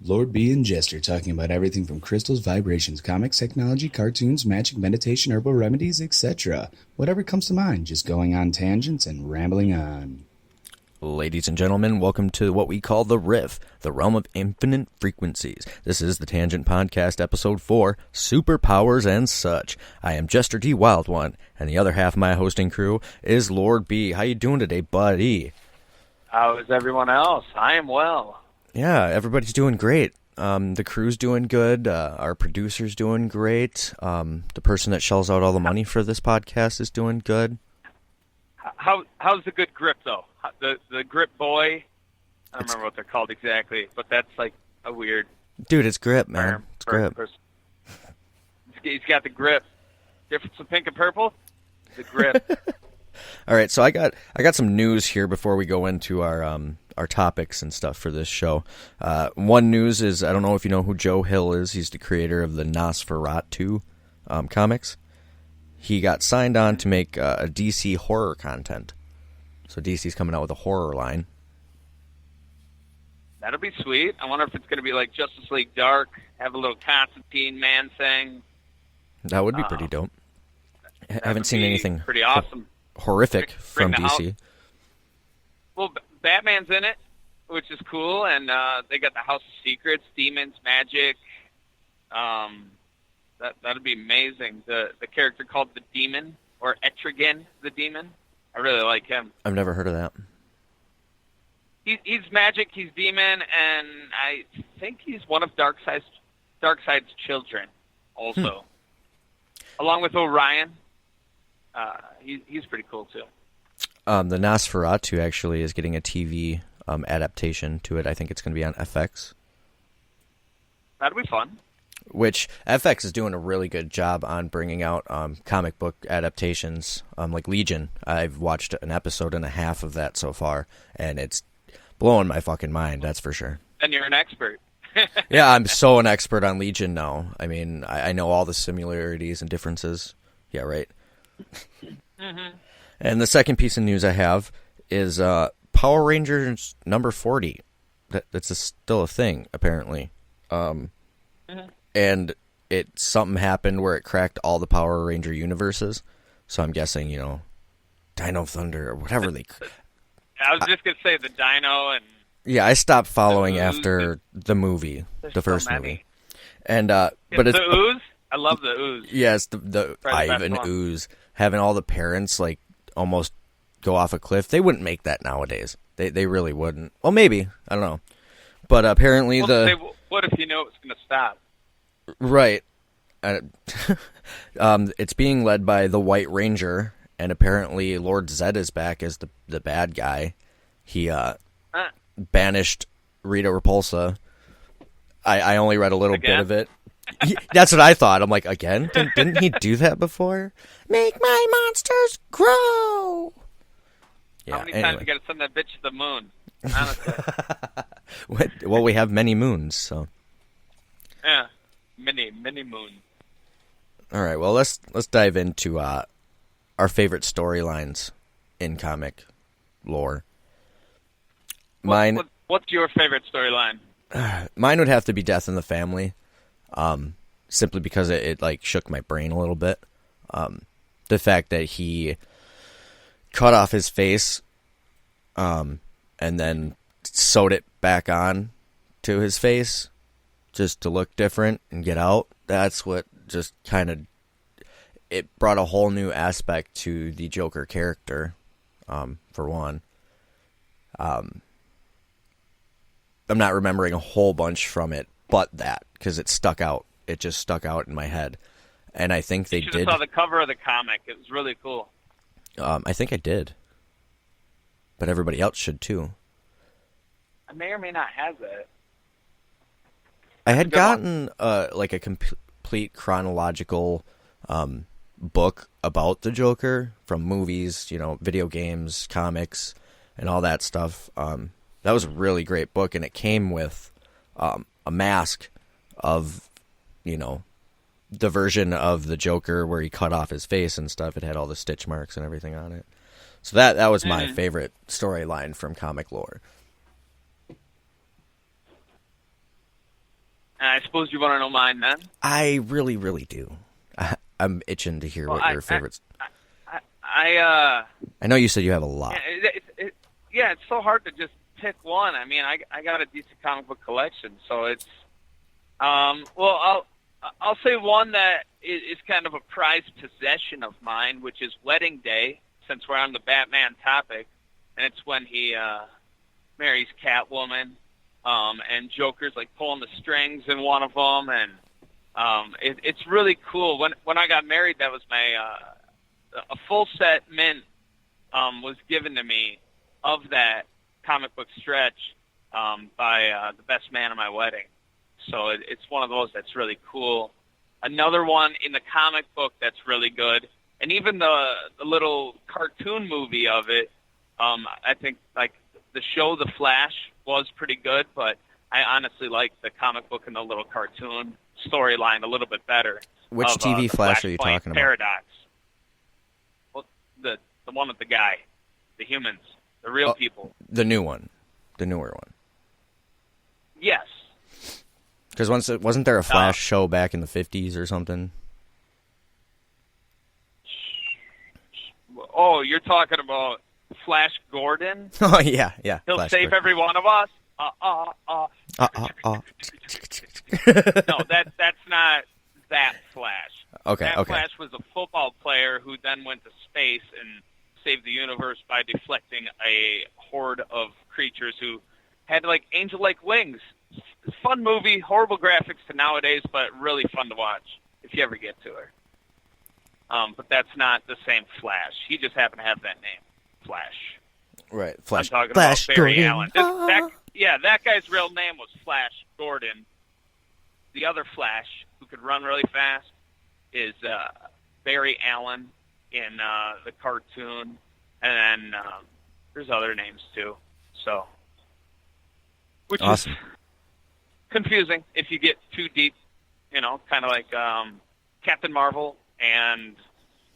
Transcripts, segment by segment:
Lord B and Jester talking about everything from crystals, vibrations, comics, technology, cartoons, magic, meditation, herbal remedies, etc. Whatever comes to mind, just going on tangents and rambling on. Ladies and gentlemen, welcome to what we call the Riff, the realm of infinite frequencies. This is the Tangent Podcast, Episode 4, Superpowers and Such. I am Jester D. Wild One, and the other half of my hosting crew is Lord B. How you doing today, buddy? How is everyone else? I am well. Yeah, everybody's doing great. The crew's doing good. Our producer's doing great. The person that shells out all the money for this podcast is doing good. How's the good grip, though? The grip boy? I don't remember what they're called exactly, but that's like a weird... Dude, it's grip, man. It's grip. He's got the grip. Difference of pink and purple? The grip. All right, so I got some news here before we go into our topics and stuff for this show. One news is, I don't know if you know who Joe Hill is. He's the creator of the Nosferatu comics. He got signed on to make a DC horror content. So DC's coming out with a horror line. That'll be sweet. I wonder if it's going to be like Justice League Dark, have a little Constantine man thing. That would be pretty dope. I haven't seen anything pretty awesome. Horrific from DC. Well, Batman's in it, which is cool, and they got the House of Secrets, demons, magic. That'd be amazing. The character called the Demon, or Etrigan the Demon. I really like him. I've never heard of that. He's magic, he's demon, and I think he's one of Darkseid's children, also. Along with Orion. He's pretty cool, too. The Nosferatu actually is getting a TV adaptation to it. I think it's going to be on FX. That'll be fun. Which FX is doing a really good job on bringing out comic book adaptations, like Legion. I've watched an episode and a half of that so far, and it's blowing my fucking mind, that's for sure. And you're an expert. Yeah, I'm so an expert on Legion now. I mean, I know all the similarities and differences. Yeah, right. Mm-hmm. And the second piece of news I have is Power Rangers number 40. That's still a thing, apparently. And something happened where it cracked all the Power Ranger universes. So I'm guessing, Dino Thunder or whatever they... I was just going to say the Dino and... Yeah, I stopped following after the movie, the first movie. And but it's... The Ooze? I love the Ooze. Yes, the Ivan Ooze. Having all the parents, almost go off a cliff. They wouldn't make that nowadays. They really wouldn't. Well, maybe. I don't know. But apparently what if you know it's going to stop? Right. It's being led by the White Ranger, and apparently Lord Zed is back as the bad guy. He banished Rita Repulsa. I only read a little bit of it. That's what I thought. I'm like, again? Didn't he do that before? Make my monsters grow! Yeah, How many times you got to send that bitch to the moon? Honestly. Well, we have many moons, so... Yeah. Many moons. All right, well, let's dive into our favorite storylines in comic lore. What's your favorite storyline? Mine would have to be Death in the Family, simply because it shook my brain a little bit. The fact that he cut off his face, and then sewed it back on to his face, just to look different and get out. That's what just kind of... It brought a whole new aspect to the Joker character, for one. I'm not remembering a whole bunch from it, but that, because it stuck out. It just stuck out in my head. And I think they did... You should have saw the cover of the comic. It was really cool. I think I did. But everybody else should, too. I may or may not have that. I had gotten a complete chronological book about the Joker from movies, video games, comics, and all that stuff. That was a really great book, and it came with a mask of, the version of the Joker where he cut off his face and stuff. It had all the stitch marks and everything on it. So that was my favorite storyline from comic lore. And I suppose you want to know mine then? I really, really do. I'm itching to hear what your favorites. I know you said you have a lot. Yeah, it's so hard to just pick one. I mean, I got a decent comic book collection, so it's well, I'll say one that is kind of a prized possession of mine, which is Wedding Day, since we're on the Batman topic, and it's when he marries Catwoman, and Joker's like pulling the strings in one of them, and it's really cool. When I got married, that was my a full set mint was given to me of that comic book stretch by the best man at my wedding. So it's one of those that's really cool. Another one in the comic book that's really good, and even the little cartoon movie of it, I think like the show The Flash was pretty good, but I honestly like the comic book and the little cartoon storyline a little bit better. Which TV Flash are you talking about? Paradox. Well, the one with the guy, the humans, the real people. The new one, the newer one. Yes. Because wasn't there a Flash show back in the 50s or something? Oh, you're talking about Flash Gordon? Oh, yeah. He'll Flash save Gordon. every one of us. No, that's not that Flash. Okay, that okay. Flash was a football player who then went to space and saved the universe by deflecting a horde of creatures who had like angel-like wings. Fun movie, horrible graphics to nowadays, but really fun to watch if you ever get to her. But that's not the same Flash. He just happened to have that name, Flash. Right, Flash. I'm talking Flash about Barry Gordon. Allen. That guy's real name was Flash Gordon. The other Flash, who could run really fast, is Barry Allen in the cartoon. And then there's other names, too. So, which awesome. is confusing if you get too deep, kind of like Captain Marvel, and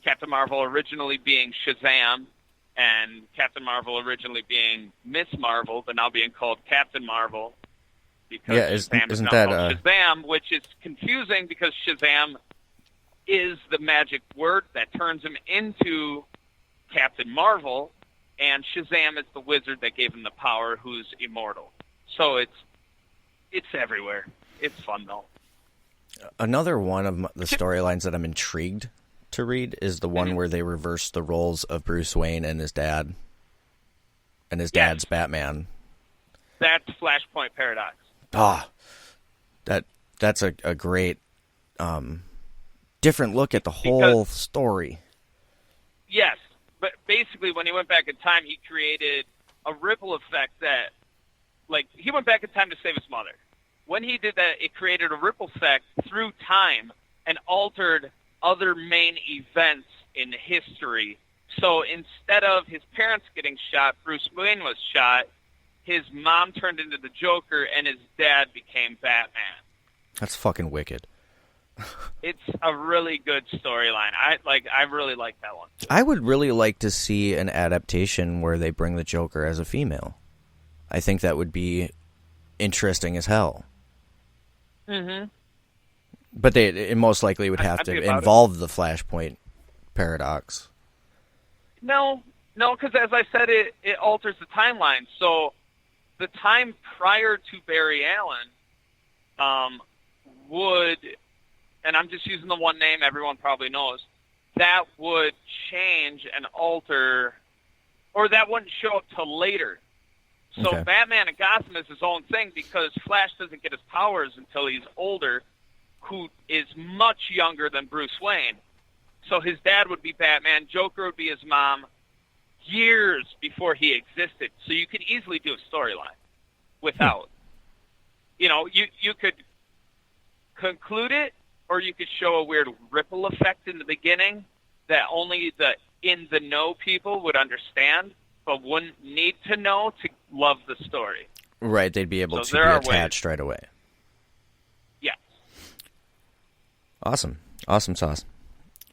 Captain Marvel originally being Shazam, and Captain Marvel originally being Miss Marvel, but now being called Captain Marvel because Shazam is now called Shazam, which is confusing because Shazam is the magic word that turns him into Captain Marvel, and Shazam is the wizard that gave him the power, who's immortal. So it's everywhere. It's fun, though. Another one of the storylines that I'm intrigued to read is the one where they reverse the roles of Bruce Wayne and his dad, and his dad's Batman. That's Flashpoint Paradox. That's a great different look at the whole story. Yes, but basically when he went back in time, he created a ripple effect that, like, he went back in time to save his mother. When he did that, it created a ripple effect through time and altered other main events in history. So instead of his parents getting shot, Bruce Wayne was shot, his mom turned into the Joker, and his dad became Batman. That's fucking wicked. It's a really good storyline. I really like that one. I would really like to see an adaptation where they bring the Joker as a female. I think that would be interesting as hell. Mm-hmm. But it most likely would have to involve the Flashpoint Paradox. No, because as I said, it alters the timeline. So the time prior to Barry Allen would, and I'm just using the one name everyone probably knows, that would change and alter, or that wouldn't show up till later. So Okay. Batman and Gotham is his own thing because Flash doesn't get his powers until he's older, who is much younger than Bruce Wayne. So his dad would be Batman, Joker would be his mom, years before he existed. So you could easily do a storyline without. You could conclude it, or you could show a weird ripple effect in the beginning that only the in-the-know people would understand, but wouldn't need to know to love the story. Right, they'd be able to be attached right away. Yeah. Awesome sauce.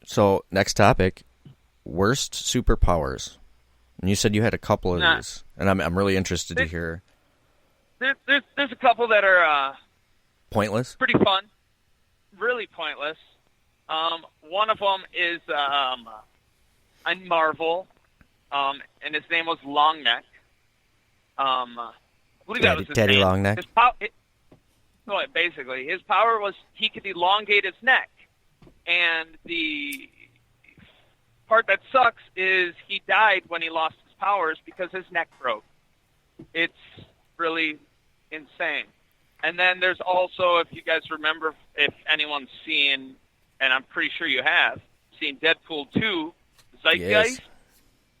So, next topic, worst superpowers. And you said you had a couple of these, and I'm really interested to hear. There's a couple that are Pointless? Pretty fun. Really pointless. One of them is on Marvel, and his name was Longneck. I believe that was his Daddy name. Longneck? Basically, his power was he could elongate his neck. And the part that sucks is he died when he lost his powers because his neck broke. It's really insane. And then there's also, if you guys remember, if anyone's seen, and I'm pretty sure you have, seen Deadpool 2, Zeitgeist, Yes.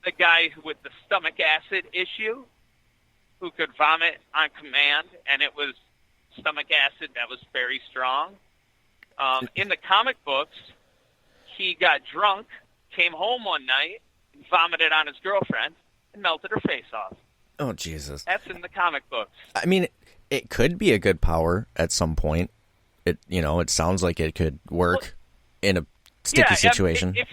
the guy with the stomach acid issue, who could vomit on command, and it was stomach acid that was very strong. In the comic books, he got drunk, came home one night, vomited on his girlfriend, and melted her face off. Oh, Jesus. That's in the comic books. I mean, it could be a good power at some point. It sounds like it could work in a sticky situation. If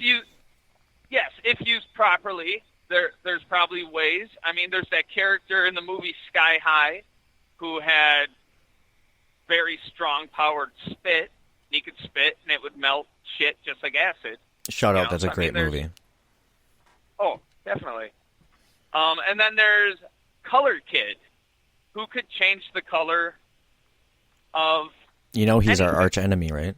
used properly, there's probably ways. I mean, there's that character in the movie Sky High who had very strong powered spit. He could spit and it would melt shit just like acid. Shout out, that's a great movie. Oh, definitely. And then there's Color Kid, who could change the color of... He's anything. our arch enemy, right?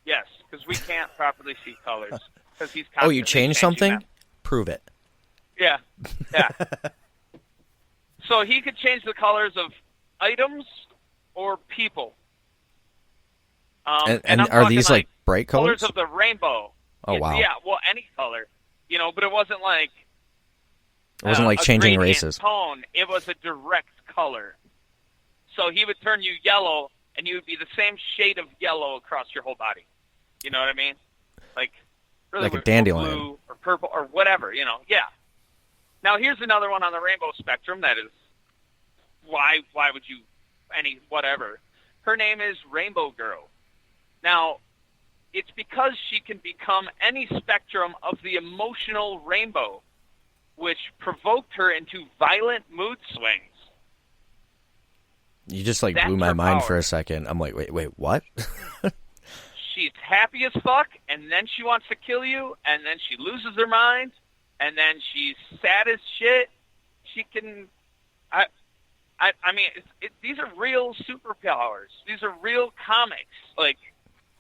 Yes, because we can't properly see colors. Because he's Oh, you constantly changed changing something? them. Prove it. Yeah. So he could change the colors of items or people. And I'm are talking these like bright colors? Colors of the rainbow. Oh, wow. Yeah, well, any color. But it wasn't like... It wasn't like a changing gradient races. Tone. It was a direct color. So he would turn you yellow, and you would be the same shade of yellow across your whole body. You know what I mean? Like really Like a dandelion. blue or purple or whatever. Yeah. Now here's another one on the rainbow spectrum. That is why would you whatever? Her name is Rainbow Girl. Now it's because she can become any spectrum of the emotional rainbow, which provoked her into violent mood swings. You just blew That's my her mind power. for a second. I'm like, wait, what? She's happy as fuck, and then she wants to kill you, and then she loses her mind, and then she's sad as shit. She can... I mean, these are real superpowers. These are real comics.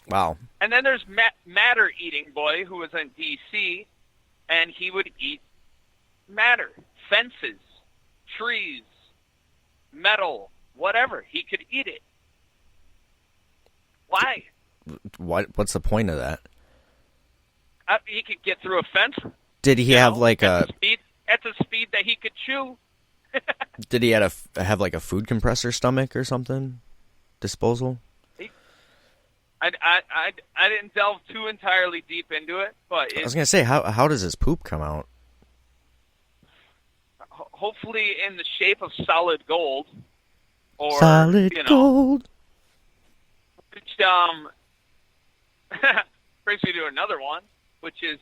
Wow. And then there's Matter Eating Boy, who was in DC, and he would eat matter, fences, trees, metal, whatever. He could eat it. Why? What's the point of that? He could get through a fence. Did he have like at the speed that he could chew? Did he have a food compressor stomach or something? Disposal? I didn't delve too entirely deep into it, but I was gonna say, how does his poop come out? Hopefully in the shape of solid gold, or Solid gold. Which brings me to another one, which is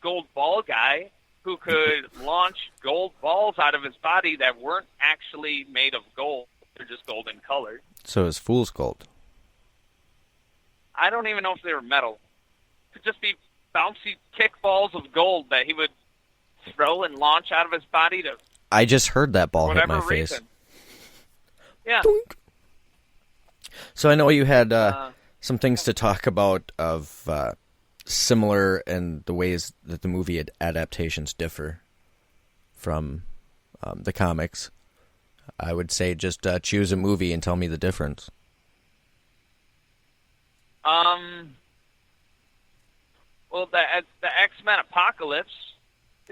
Gold Ball Guy, who could launch gold balls out of his body that weren't actually made of gold; they're just golden colored. So it's fool's gold. I don't even know if they were metal. It could just be bouncy kickballs of gold that he would throw and launch out of his body to I just heard that ball hit whatever my face. reason. Yeah. Doink. So I know you had some things to talk about of similar and the ways that the movie adaptations differ from the comics. I would say just choose a movie and tell me the difference. Well, the X-Men Apocalypse,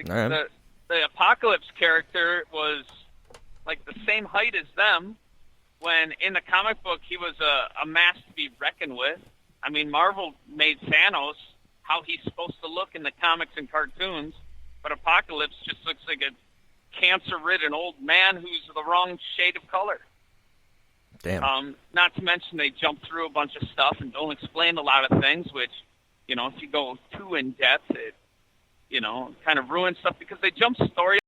All right. the Apocalypse character was like the same height as them, when in the comic book he was a mass to be reckoned with. I mean, Marvel made Thanos how he's supposed to look in the comics and cartoons, but Apocalypse just looks like a cancer-ridden old man who's the wrong shade of color. Damn. Not to mention they jump through a bunch of stuff and don't explain a lot of things, which, if you go too in-depth, it, kind of ruins stuff because they jump story